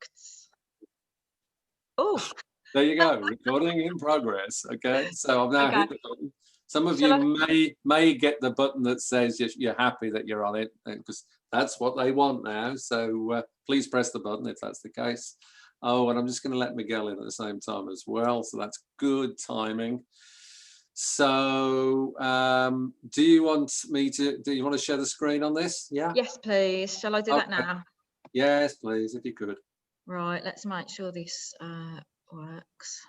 facts. Oh, there you go. Recording in progress. Okay, so I've now hit the button. Some of you may get the button that says you're happy that you're on it, because that's what they want now. So please press the button if that's the case. Oh, and I'm just going to let Miguel in at the same time as well. So that's good timing. So do you want to share the screen on this? Yeah. Yes, please. Shall I do that now? Yes, please, if you could. Right. Let's make sure this works.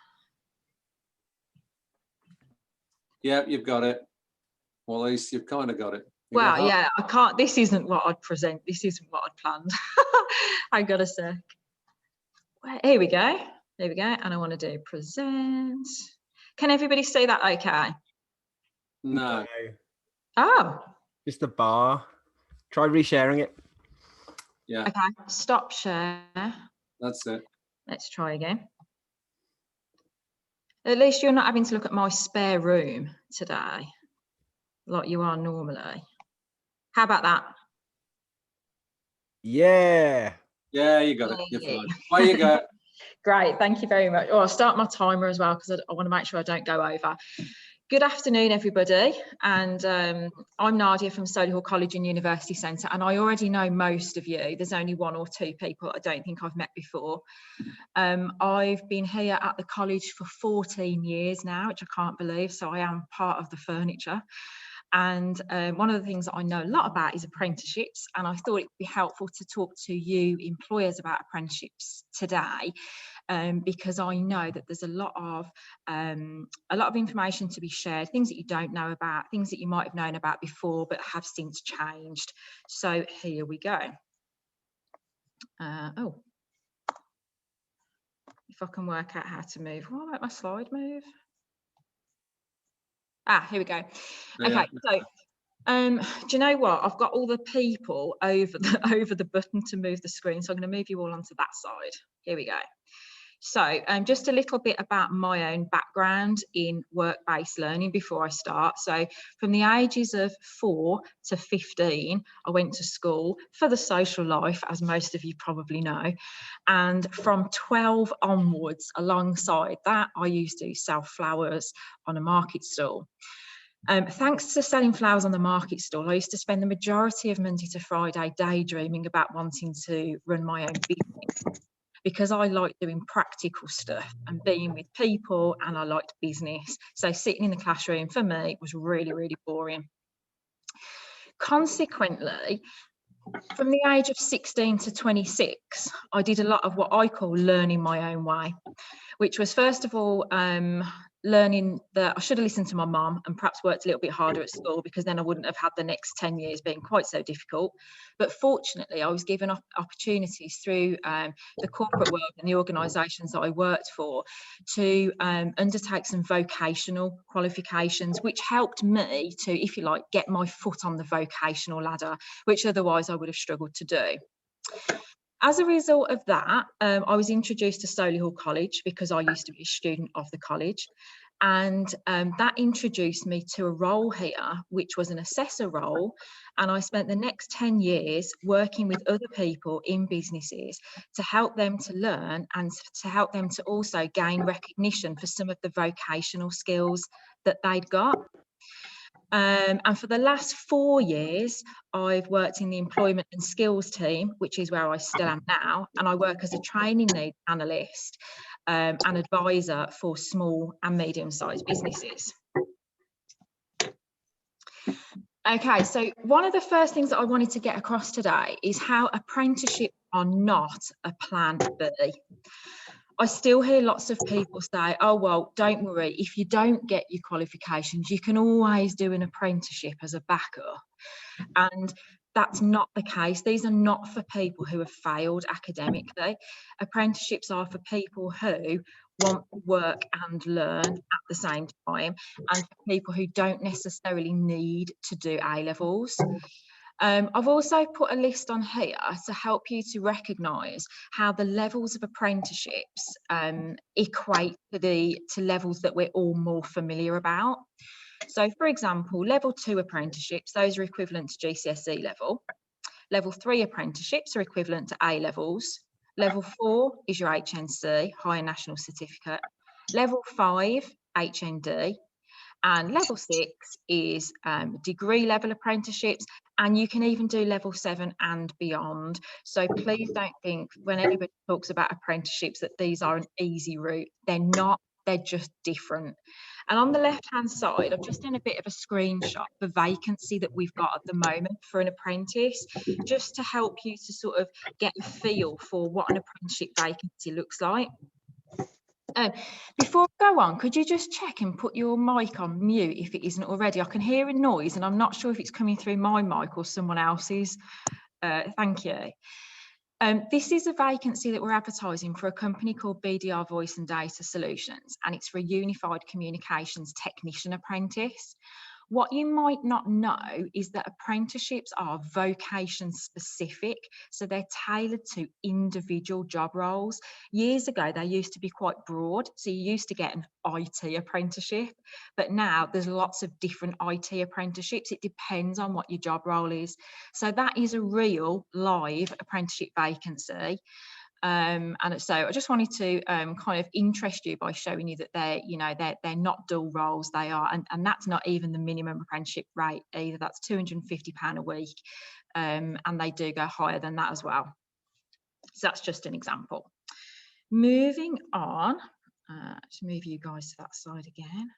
Yeah, you've got it. Well, at least you've kind of got it. Well, yeah, I can't. This isn't what I'd present. This isn't what I'd planned. I got a sec. Here we go. There we go. And I want to do present. Can everybody see that okay? No. Oh. Just a bar. Try resharing it. Yeah. Okay. Stop share. That's it. Let's try again. At least you're not having to look at my spare room today, like you are normally. How about that? Yeah. Yeah, you got it. You're fine. Away you go. Great, thank you very much. Oh, I'll start my timer as well because I want to make sure I don't go over. Good afternoon, everybody. And I'm Nadia from Solihull College and University Centre, and I already know most of you. There's only one or two people I don't think I've met before. I've been here at the college for 14 years now, which I can't believe, so I am part of the furniture. And one of the things that I know a lot about is apprenticeships, and I thought it'd be helpful to talk to you employers about apprenticeships today, because I know that there's a lot of information to be shared, things that you don't know about, things that you might have known about before but have since changed. So here we go. Oh, if I can work out how to move. Why won't my slide move? Ah, here we go. Okay, so do you know what? I've got all the people over the button to move the screen, so I'm going to move you all onto that side. Here we go. So just a little bit about my own background in work-based learning before I start. So from the ages of 4 to 15, I went to school for the social life, as most of you probably know. And from 12 onwards, alongside that, I used to sell flowers on a market stall. Thanks to selling flowers on the market stall, I used to spend the majority of Monday to Friday daydreaming about wanting to run my own business, because I like doing practical stuff and being with people, and I liked business. So sitting in the classroom for me was really, really boring. Consequently, from the age of 16 to 26, I did a lot of what I call learning my own way, which was first of all learning that I should have listened to my mum and perhaps worked a little bit harder at school, because then I wouldn't have had the next 10 years being quite so difficult. But fortunately, I was given opportunities through the corporate world and the organisations that I worked for to undertake some vocational qualifications, which helped me to, if you like, get my foot on the vocational ladder, which otherwise I would have struggled to do. As a result of that, I was introduced to Solihull College because I used to be a student of the college. And that introduced me to a role here, which was an assessor role. And I spent the next 10 years working with other people in businesses to help them to learn and to help them to also gain recognition for some of the vocational skills that they'd got. And for the last 4 years, I've worked in the employment and skills team, which is where I still am now. And I work as a training need analyst and advisor for small and medium-sized businesses. Okay, so one of the first things that I wanted to get across today is how apprenticeships are not a plan B. I still hear lots of people say, oh, well, don't worry, if you don't get your qualifications, you can always do an apprenticeship as a backup. And that's not the case. These are not for people who have failed academically. Apprenticeships are for people who want to work and learn at the same time, and for people who don't necessarily need to do A-levels. I've also put a list on here to help you to recognise how the levels of apprenticeships equate to levels that we're all more familiar about. So, for example, level 2 apprenticeships, those are equivalent to GCSE level. Level 3 apprenticeships are equivalent to A-levels. Level 4 is your HNC, Higher National Certificate. Level 5, HND. And level 6 is degree level apprenticeships, and you can even do level 7 and beyond. So please don't think when anybody talks about apprenticeships that these are an easy route. They're not, they're just different. And on the left hand side, I've just done a bit of a screenshot of the vacancy that we've got at the moment for an apprentice, just to help you to sort of get a feel for what an apprenticeship vacancy looks like. Before I go on, could you just check and put your mic on mute if it isn't already? I can hear a noise and I'm not sure if it's coming through my mic or someone else's. Thank you. This is a vacancy that we're advertising for a company called BDR Voice and Data Solutions, and it's for a unified communications technician apprentice. What you might not know is that apprenticeships are vocation specific, so they're tailored to individual job roles. Years ago, they used to be quite broad, so you used to get an IT apprenticeship, but now there's lots of different IT apprenticeships. It depends on what your job role is. So that is a real live apprenticeship vacancy. And so I just wanted to kind of interest you by showing you that they're not dull roles. They are, and that's not even the minimum apprenticeship rate either. That's £250 a week, and they do go higher than that as well. So that's just an example. Moving on, let's move you guys to that side again.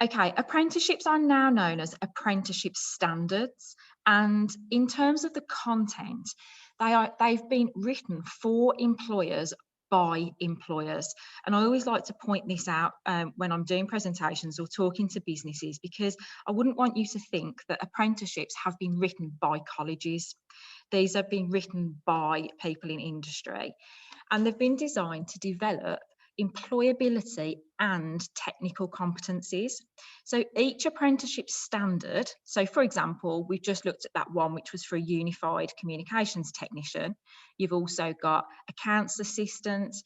Okay, apprenticeships are now known as apprenticeship standards, and in terms of the content, they've been written for employers by employers. And I always like to point this out when I'm doing presentations or talking to businesses, because I wouldn't want you to think that apprenticeships have been written by colleges. These have been written by people in industry, and they've been designed to develop employability and technical competencies. So each apprenticeship standard, so for example, we've just looked at that one which was for a unified communications technician. You've also got accounts assistant,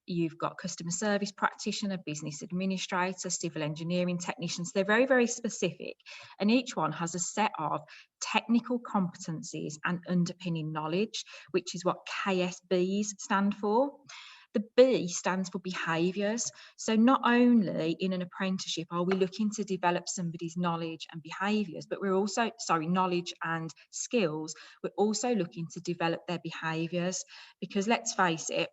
you've got customer service practitioner, business administrator, civil engineering technicians. They're very, very specific, and each one has a set of technical competencies and underpinning knowledge, which is what KSBs stand for. The B stands for behaviours. So not only in an apprenticeship are we looking to develop somebody's knowledge and behaviours, but we're also, knowledge and skills, we're also looking to develop their behaviours, because let's face it,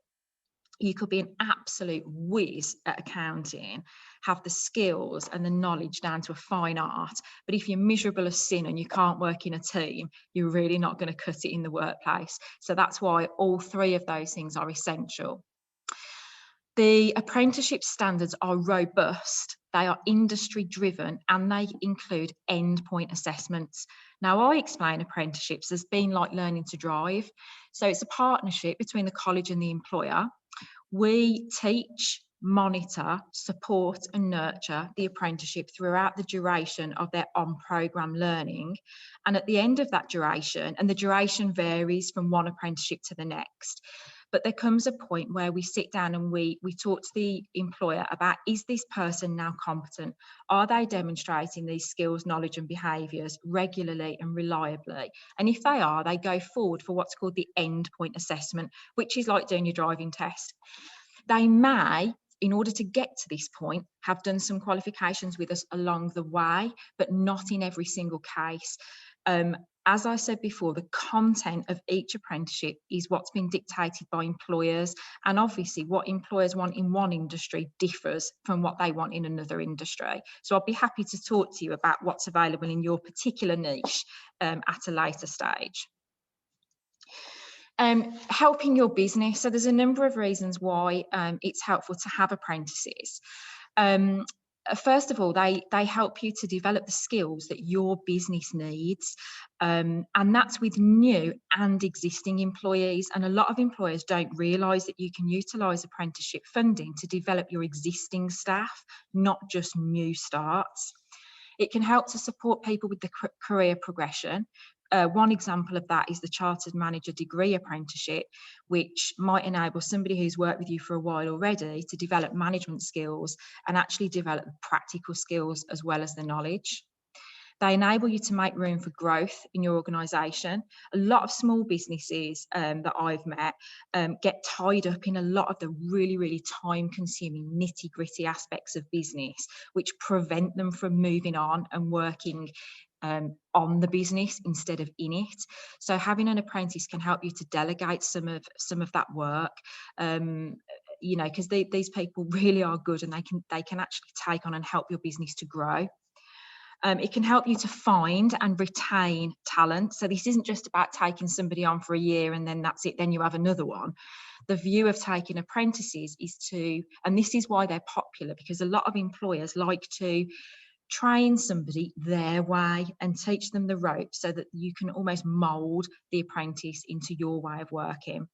you could be an absolute whiz at accounting, have the skills and the knowledge down to a fine art, but if you're miserable as sin and you can't work in a team, you're really not going to cut it in the workplace. So that's why all three of those things are essential. The apprenticeship standards are robust, they are industry driven, and they include endpoint assessments. Now, I explain apprenticeships as being like learning to drive. So it's a partnership between the college and the employer. We teach, monitor, support and nurture the apprenticeship throughout the duration of their on-programme learning. And at the end of that duration, and the duration varies from one apprenticeship to the next, but there comes a point where we sit down and we talk to the employer about, is this person now competent? Are they demonstrating these skills, knowledge and behaviours regularly and reliably? And if they are, they go forward for what's called the endpoint assessment, which is like doing your driving test. They may, in order to get to this point, have done some qualifications with us along the way, but not in every single case. As I said before, the content of each apprenticeship is what's been dictated by employers, and obviously what employers want in one industry differs from what they want in another industry. So I'll be happy to talk to you about what's available in your particular niche at a later stage. Helping your business. So there's a number of reasons why it's helpful to have apprentices. First of all, they help you to develop the skills that your business needs, and that's with new and existing employees. And a lot of employers don't realise that you can utilise apprenticeship funding to develop your existing staff, not just new starts. It can help to support people with the career progression. One example of that is the Chartered Manager Degree Apprenticeship, which might enable somebody who's worked with you for a while already to develop management skills and actually develop practical skills as well as the knowledge. They enable you to make room for growth in your organisation. A lot of small businesses that I've met get tied up in a lot of the really, really time-consuming, nitty-gritty aspects of business, which prevent them from moving on and working on the business instead of in it. So having an apprentice can help you to delegate some of that work. You know, because these people really are good, and they can actually take on and help your business to grow. It can help you to find and retain talent. So this isn't just about taking somebody on for a year and then that's it, then you have another one. The view of taking apprentices is to, and this is why they're popular, because a lot of employers like to train somebody their way and teach them the ropes so that you can almost mould the apprentice into your way of working.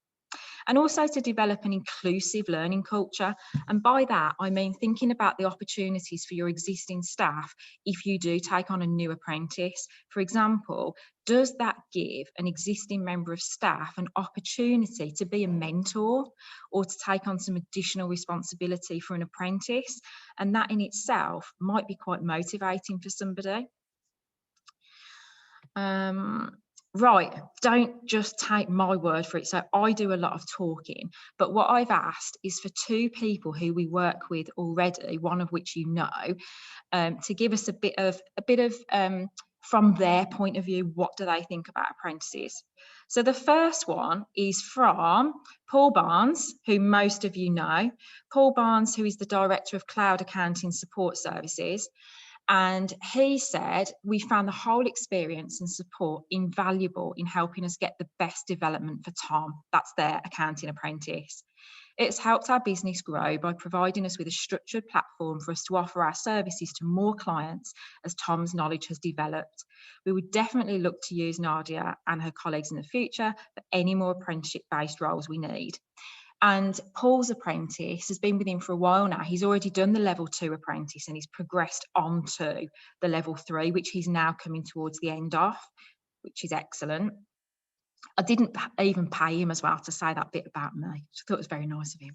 And also to develop an inclusive learning culture. And by that, I mean thinking about the opportunities for your existing staff if you do take on a new apprentice. For example, does that give an existing member of staff an opportunity to be a mentor or to take on some additional responsibility for an apprentice? And that in itself might be quite motivating for somebody. Right, don't just take my word for it. So I do a lot of talking, but what I've asked is for two people who we work with already, one of which you know, to give us a bit of from their point of view, what do they think about apprentices? So the first one is from Paul Barnes, who most of you know. Paul Barnes, who is the Director of Cloud Accounting Support Services. And he said, we found the whole experience and support invaluable in helping us get the best development for Tom. That's their accounting apprentice. It's helped our business grow by providing us with a structured platform for us to offer our services to more clients as Tom's knowledge has developed. We would definitely look to use Nadia and her colleagues in the future for any more apprenticeship-based roles we need. And Paul's apprentice has been with him for a while now. He's already done the level 2 apprentice and he's progressed on to the level 3, which he's now coming towards the end of, which is excellent. I didn't even pay him as well to say that bit about me. I thought it was very nice of him.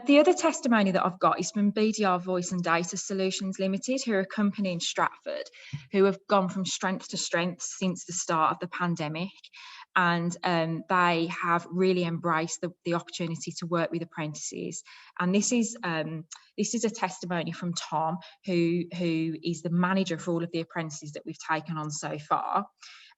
The other testimony that I've got is from BDR Voice and Data Solutions Limited, who are a company in Stratford, who have gone from strength to strength since the start of the pandemic. And they have really embraced the opportunity to work with apprentices. And this is a testimony from Tom, who is the manager for all of the apprentices that we've taken on so far.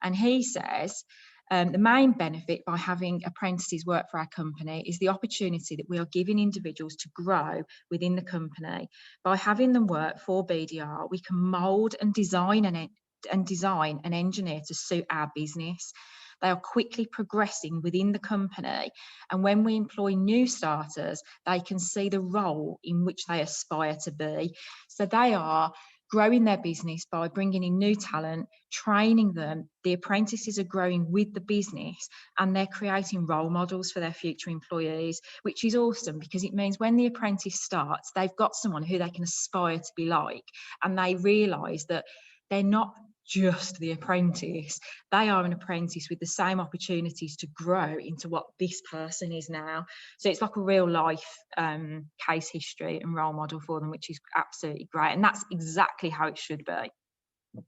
And he says, the main benefit by having apprentices work for our company is the opportunity that we are giving individuals to grow within the company. By having them work for BDR, we can mould and design an engineer to suit our business. They are quickly progressing within the company, and when we employ new starters, they can see the role in which they aspire to be. So they are growing their business by bringing in new talent, training them. The apprentices are growing with the business, and they're creating role models for their future employees, which is awesome because it means when the apprentice starts, they've got someone who they can aspire to be like, and they realise that they're not just the apprentice, they are an apprentice with the same opportunities to grow into what this person is now. So it's like a real life case history and role model for them, which is absolutely great. And that's exactly how it should be.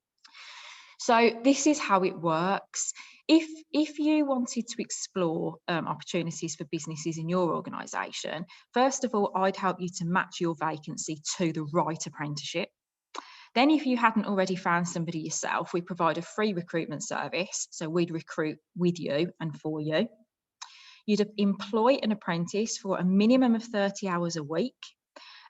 So this is how it works. If you wanted to explore opportunities for businesses in your organisation, first of all, I'd help you to match your vacancy to the right apprenticeship. Then if you hadn't already found somebody yourself, we provide a free recruitment service. So we'd recruit with you and for you. You'd employ an apprentice for a minimum of 30 hours a week,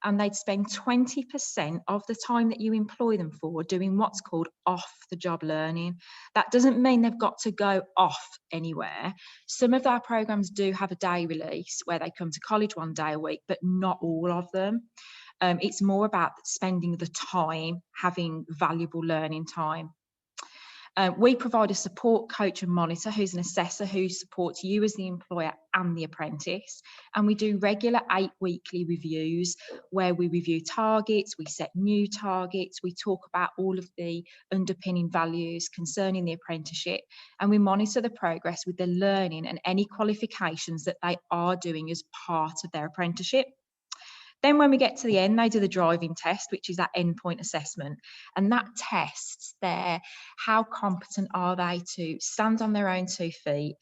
and they'd spend 20% of the time that you employ them for doing what's called off-the-job learning. That doesn't mean they've got to go off anywhere. Some of our programs do have a day release where they come to college one day a week, but not all of them. It's more about spending the time, having valuable learning time. We provide a support coach and monitor who's an assessor who supports you as the employer and the apprentice. And we do regular 8 weekly reviews where we review targets, we set new targets, we talk about all of the underpinning values concerning the apprenticeship, and we monitor the progress with the learning and any qualifications that they are doing as part of their apprenticeship. Then when we get to the end, they do the driving test, which is that endpoint assessment. And that tests how competent are they to stand on their own 2 feet,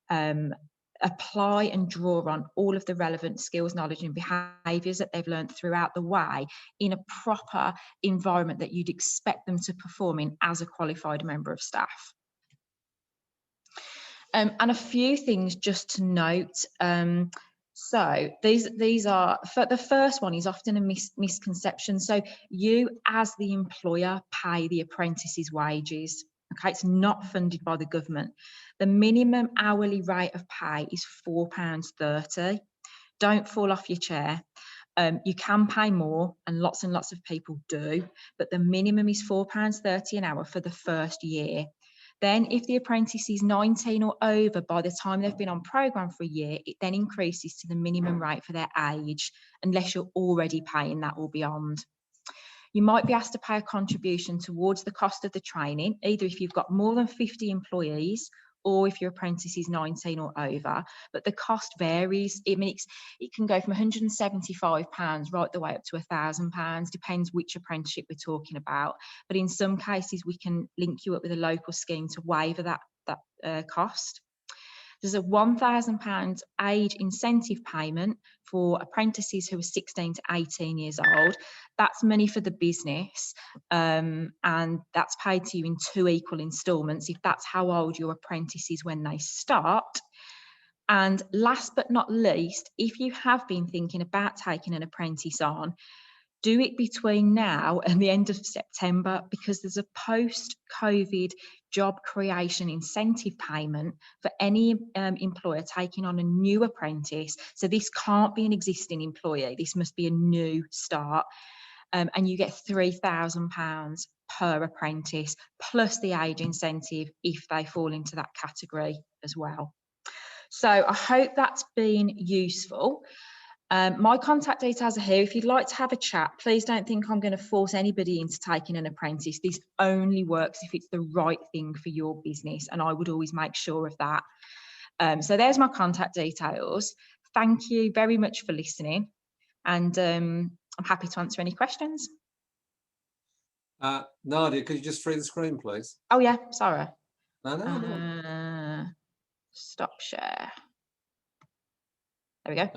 apply and draw on all of the relevant skills, knowledge and behaviours that they've learned throughout the way in a proper environment that you'd expect them to perform in as a qualified member of staff. And a few things just to note. So these are, the first one is often a misconception. So you as the employer pay the apprentices' wages. Okay, it's not funded by the government. The minimum hourly rate of pay is £4.30. Don't fall off your chair. You can pay more, and lots of people do, but the minimum is £4.30 an hour for the first year. Then if the apprentice is 19 or over by the time they've been on programme for a year, it then increases to the minimum rate for their age, unless you're already paying that or beyond. You might be asked to pay a contribution towards the cost of the training, either if you've got more than 50 employees or if your apprentice is 19 or over, but the cost varies. It can go from £175 right the way up to £1,000, depends which apprenticeship we're talking about. But in some cases, we can link you up with a local scheme to waiver that cost. There's a £1,000 age incentive payment for apprentices who are 16 to 18 years old. That's money for the business, and that's paid to you in 2 equal instalments if that's how old your apprentice is when they start. And last but not least, if you have been thinking about taking an apprentice on, do it between now and the end of September, because there's a post-COVID job creation incentive payment for any employer taking on a new apprentice. So this can't be an existing employee. This must be a new start. And you get £3,000 per apprentice, plus the age incentive if they fall into that category as well. So I hope that's been useful. My contact details are here. If you'd like to have a chat, please don't think I'm going to force anybody into taking an apprentice. This only works if it's the right thing for your business, and I would always make sure of that. So there's my contact details. Thank you very much for listening, and I'm happy to answer any questions. Nadia, could you just free the screen, please? Oh yeah, sorry. No. Stop share. There we go.